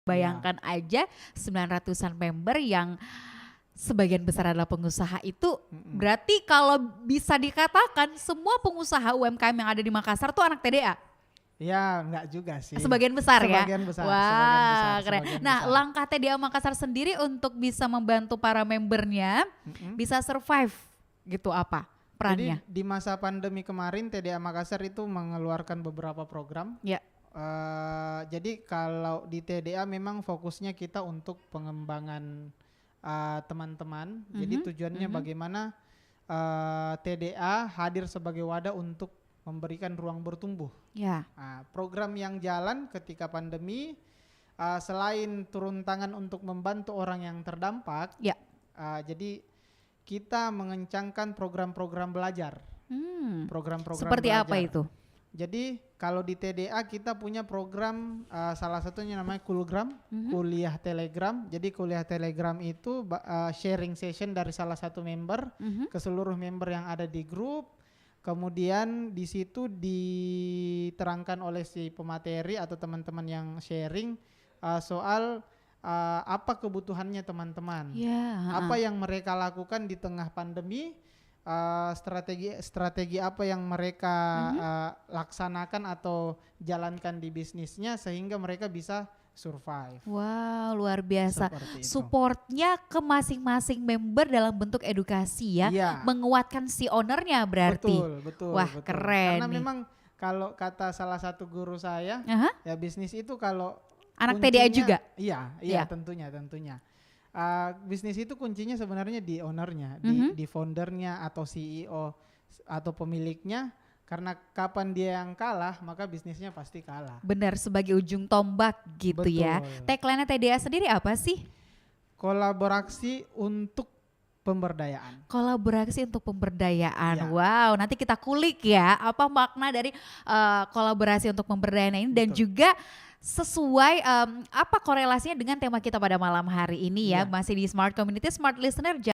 Iya. Bayangkan aja 900-an member yang sebagian besar adalah pengusaha itu, Mhm. berarti kalau bisa dikatakan semua pengusaha UMKM yang ada di Makassar tuh anak TDA? Ya enggak juga sih. Sebagian besar ya? Sebagian besar, sebagian besar, Wah keren. sebagian Nah besar. langkah TDA Makassar sendiri untuk bisa membantu para membernya Mhm. bisa survive gitu apa perannya? Jadi di masa pandemi kemarin TDA Makassar itu mengeluarkan beberapa program. Ya. Jadi kalau di TDA memang fokusnya kita untuk pengembangan teman-teman. Jadi tujuannya bagaimana TDA hadir sebagai wadah untuk memberikan ruang bertumbuh. Ya. Program yang jalan ketika pandemi selain turun tangan untuk membantu orang yang terdampak, Ya. jadi kita mengencangkan program-program belajar. Program-program Seperti belajar. apa itu? Jadi kalau di TDA kita punya program salah satunya namanya Kulgram, kuliah Telegram. Jadi kuliah Telegram itu sharing session dari salah satu member ke seluruh member yang ada di grup. Kemudian di situ diterangkan oleh si pemateri atau teman-teman yang sharing soal apa kebutuhannya teman-teman, apa yang mereka lakukan di tengah pandemi, strategi apa yang mereka laksanakan atau jalankan di bisnisnya sehingga mereka bisa survive. Wow, luar biasa. Seperti itu. Supportnya ke masing-masing member dalam bentuk edukasi ya, Iya. menguatkan si ownernya berarti. Betul. Wah, keren Karena nih. memang kalau kata salah satu guru saya, ya bisnis itu kalau Anak kuncinya, TDA juga? Iya. Tentunya. Bisnis itu kuncinya sebenarnya di ownernya, di foundernya atau CEO atau pemiliknya. Karena kapan dia yang kalah, maka bisnisnya pasti kalah. Benar, sebagai ujung tombak gitu ya. Tagline TDA sendiri apa sih? Kolaborasi untuk pemberdayaan. Kolaborasi untuk pemberdayaan. Ya. Wow, nanti kita kulik ya apa makna dari kolaborasi untuk pemberdayaan ini dan juga sesuai apa korelasinya dengan tema kita pada malam hari ini ya. Masih di Smart Community, Smart Listener.